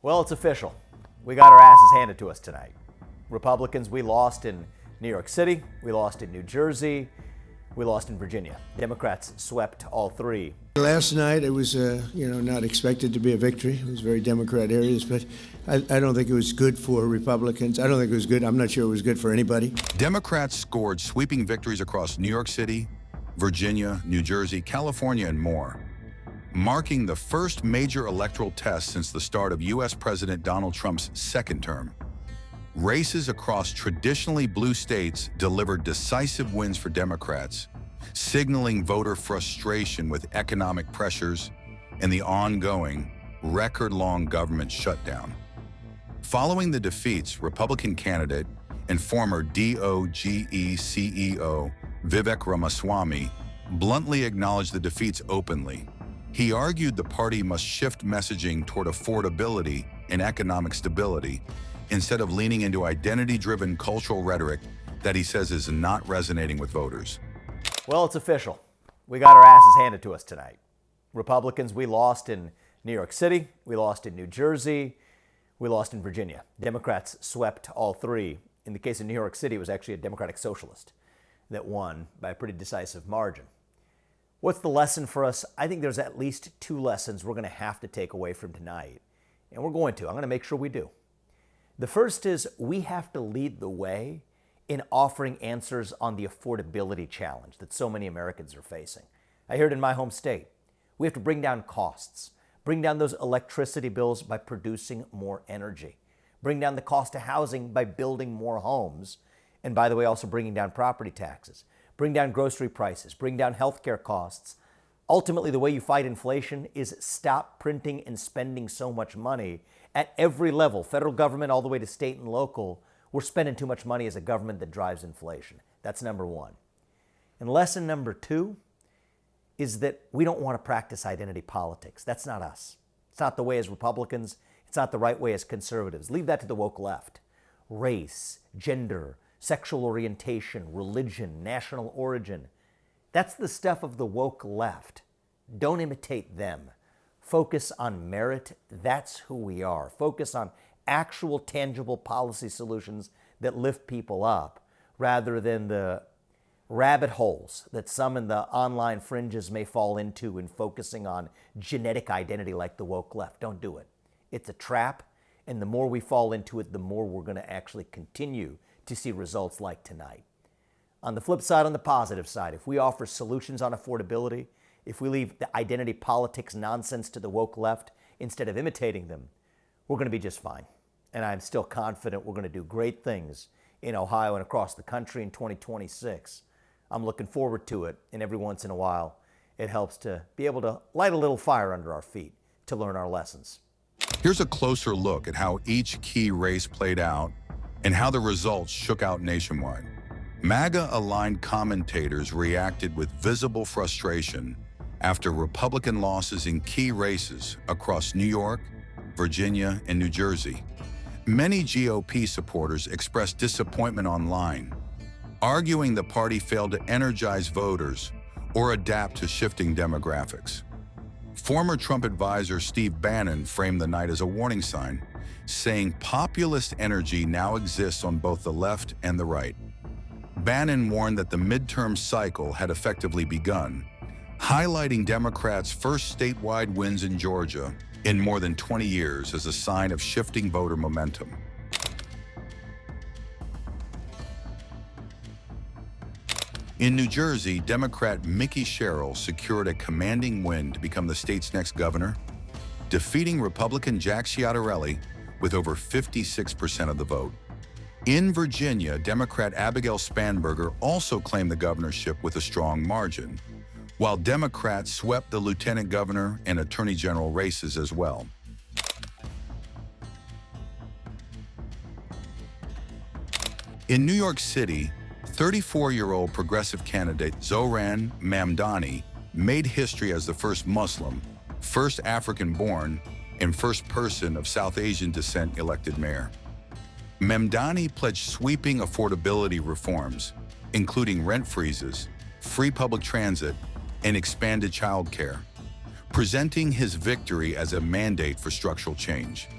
Well, it's official. We got our asses handed to us tonight. Republicans, we lost in New York City, we lost in New Jersey, we lost in Virginia. Democrats swept all three. Last night, it was, not expected to be a victory. It was very Democrat areas, but I don't think it was good for Republicans. I don't think it was good. I'm not sure it was good for anybody. Democrats scored sweeping victories across New York City, Virginia, New Jersey, California, and more, marking the first major electoral test since the start of U.S. President Donald Trump's second term. Races across traditionally blue states delivered decisive wins for Democrats, signaling voter frustration with economic pressures and the ongoing, record-long government shutdown. Following the defeats, Republican candidate and former DOGE CEO Vivek Ramaswamy bluntly acknowledged the defeats openly. He argued the party must shift messaging toward affordability and economic stability instead of leaning into identity-driven cultural rhetoric that he says is not resonating with voters. Well, it's official. We got our asses handed to us tonight. Republicans, we lost in New York City, we lost in New Jersey, we lost in Virginia. Democrats swept all three. In the case of New York City, it was actually a Democratic socialist that won by a pretty decisive margin. What's the lesson for us? I think there's at least two lessons we're going to have to take away from tonight, and we're going to. I'm going to make sure we do. The first is we have to lead the way in offering answers on the affordability challenge that so many Americans are facing. I hear it in my home state. We have to bring down costs, bring down those electricity bills by producing more energy, bring down the cost of housing by building more homes, and by the way, also bringing down property taxes, bring down grocery prices, bring down healthcare costs. Ultimately, the way you fight inflation is stop printing and spending so much money at every level, federal government all the way to state and local. We're spending too much money as a government that drives inflation. That's number one. And lesson number two is that we don't want to practice identity politics. That's not us. It's not the way as Republicans. It's not the right way as conservatives. Leave that to the woke left. Race, gender, sexual orientation, religion, national origin. That's the stuff of the woke left. Don't imitate them. Focus on merit. That's who we are. Focus on actual tangible policy solutions that lift people up rather than the rabbit holes that some in the online fringes may fall into in focusing on genetic identity like the woke left. Don't do it. It's a trap, and the more we fall into it, the more we're going to actually continue to see results like tonight. On the flip side, on the positive side, if we offer solutions on affordability, if we leave the identity politics nonsense to the woke left instead of imitating them, we're going to be just fine. And I'm still confident we're going to do great things in Ohio and across the country in 2026. I'm looking forward to it, and every once in a while, it helps to be able to light a little fire under our feet to learn our lessons. Here's a closer look at how each key race played out and how the results shook out nationwide. MAGA-aligned commentators reacted with visible frustration after Republican losses in key races across New York, Virginia, and New Jersey. Many GOP supporters expressed disappointment online, arguing the party failed to energize voters or adapt to shifting demographics. Former Trump advisor Steve Bannon framed the night as a warning sign, saying populist energy now exists on both the left and the right. Bannon warned that the midterm cycle had effectively begun, highlighting Democrats' first statewide wins in Georgia in more than 20 years as a sign of shifting voter momentum. In New Jersey, Democrat Mikie Sherrill secured a commanding win to become the state's next governor, defeating Republican Jack Ciattarelli with over 56% of the vote. In Virginia, Democrat Abigail Spanberger also claimed the governorship with a strong margin, while Democrats swept the lieutenant governor and attorney general races as well. In New York City, 34-year-old progressive candidate Zohran Mamdani made history as the first Muslim, first African-born, and first person of South Asian descent elected mayor. Mamdani pledged sweeping affordability reforms, including rent freezes, free public transit, and expanded childcare, presenting his victory as a mandate for structural change.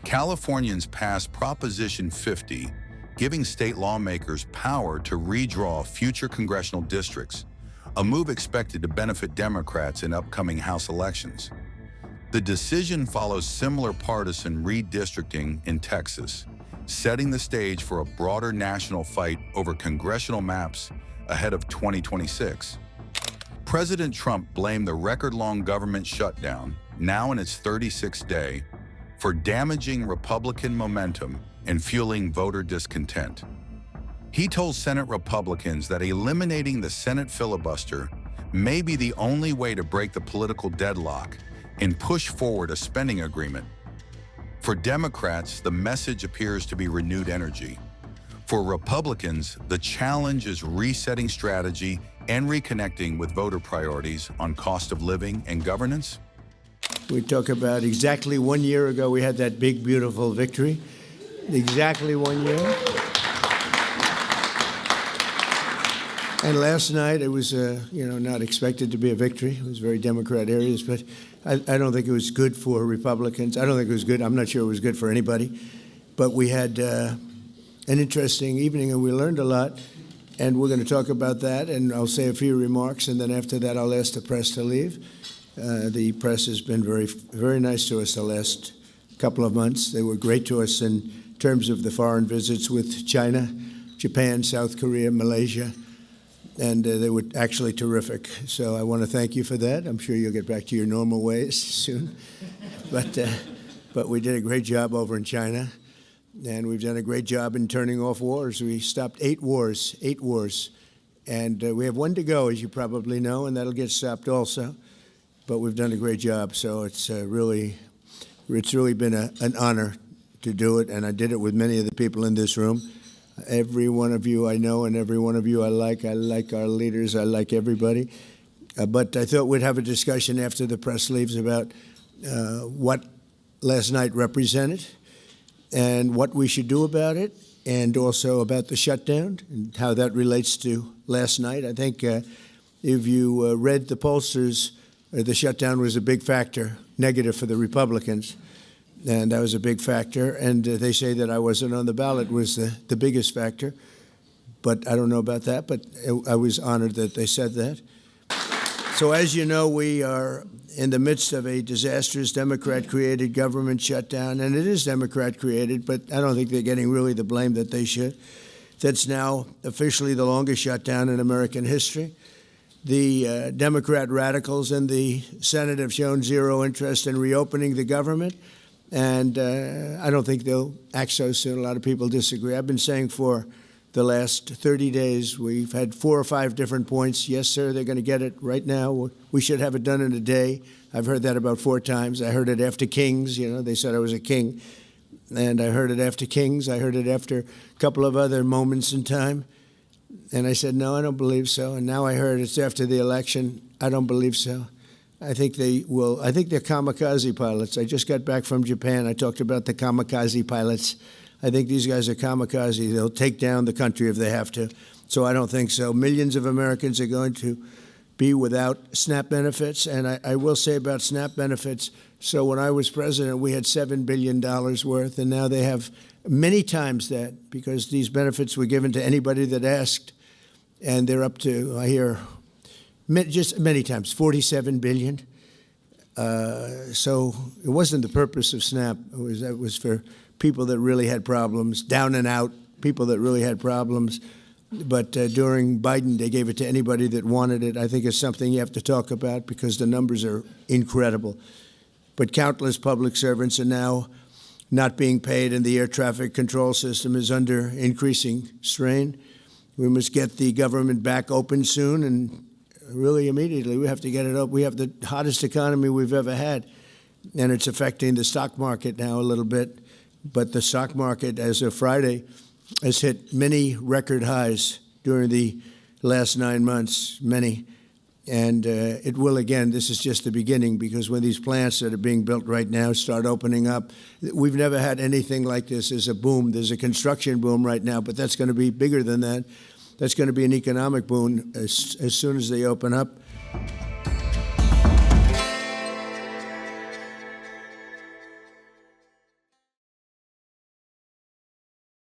Californians passed Proposition 50, giving state lawmakers power to redraw future congressional districts, a move expected to benefit Democrats in upcoming House elections. The decision follows similar partisan redistricting in Texas, setting the stage for a broader national fight over congressional maps ahead of 2026. President Trump blamed the record-long government shutdown, now in its 36th day, for damaging Republican momentum and fueling voter discontent. He told Senate Republicans that eliminating the Senate filibuster may be the only way to break the political deadlock and push forward a spending agreement. For Democrats, the message appears to be renewed energy. For Republicans, the challenge is resetting strategy and reconnecting with voter priorities on cost of living and governance. We talk about exactly 1 year ago, we had that big, beautiful victory. Exactly 1 year. And last night, it was, not expected to be a victory. It was very Democrat areas, but I don't think it was good for Republicans. I don't think it was good. I'm not sure it was good for anybody. But we had an interesting evening, and we learned a lot. And we're going to talk about that, and I'll say a few remarks, and then after that, I'll ask the press to leave. The press has been very, very nice to us the last couple of months. They were great to us in terms of the foreign visits with China, Japan, South Korea, Malaysia, and they were actually terrific. So I want to thank you for that. I'm sure you'll get back to your normal ways soon. But we did a great job over in China, and we've done a great job in turning off wars. We stopped 8 wars, and we have 1 to go, as you probably know, and that'll get stopped also. But we've done a great job, so it's really been an honor to do it, and I did it with many of the people in this room. Every one of you I know, and every one of you I like. I like our leaders. I like everybody. But I thought we'd have a discussion after the press leaves about what last night represented and what we should do about it, and also about the shutdown and how that relates to last night. I think if you read the pollsters, the shutdown was a big factor, negative for the Republicans, and that was a big factor. And they say that I wasn't on the ballot was the biggest factor, but I don't know about that, but I was honored that they said that. So as you know, we are in the midst of a disastrous Democrat-created government shutdown, and it is Democrat-created, but I don't think they're getting really the blame that they should. That's now officially the longest shutdown in American history. The Democrat radicals in the Senate have shown zero interest in reopening the government, and I don't think they'll act so soon. A lot of people disagree. I've been saying for the last 30 days, we've had 4 or 5 different points. Yes, sir, they're going to get it right now. We should have it done in a day. I've heard that about 4 times. I heard it after Kings. They said I was a king, and I heard it after Kings. I heard it after a couple of other moments in time. And I said, no, I don't believe so. And now I heard it's after the election. I don't believe so. I think they will. I think they're kamikaze pilots. I just got back from Japan. I talked about the kamikaze pilots. I think these guys are kamikaze. They'll take down the country if they have to. So I don't think so. Millions of Americans are going to be without SNAP benefits. And I will say about SNAP benefits, so when I was president, we had $7 billion worth, and now they have many times that, because these benefits were given to anybody that asked, and they're up to, I hear, just many times, $47 billion. So it wasn't the purpose of SNAP. It was for people that really had problems, down and out, people that really had problems. But during Biden, they gave it to anybody that wanted it. I think it's something you have to talk about because the numbers are incredible. But countless public servants are now not being paid, and the air traffic control system is under increasing strain. We must get the government back open soon, and really immediately. We have to get it up. We have the hottest economy we've ever had, and it's affecting the stock market now a little bit. But the stock market, as of Friday, has hit many record highs during the last 9 months, many. And it will again. This is just the beginning, because when these plants that are being built right now start opening up, we've never had anything like this. There's a boom. There's a construction boom right now, but that's going to be bigger than that. That's going to be an economic boom as soon as they open up.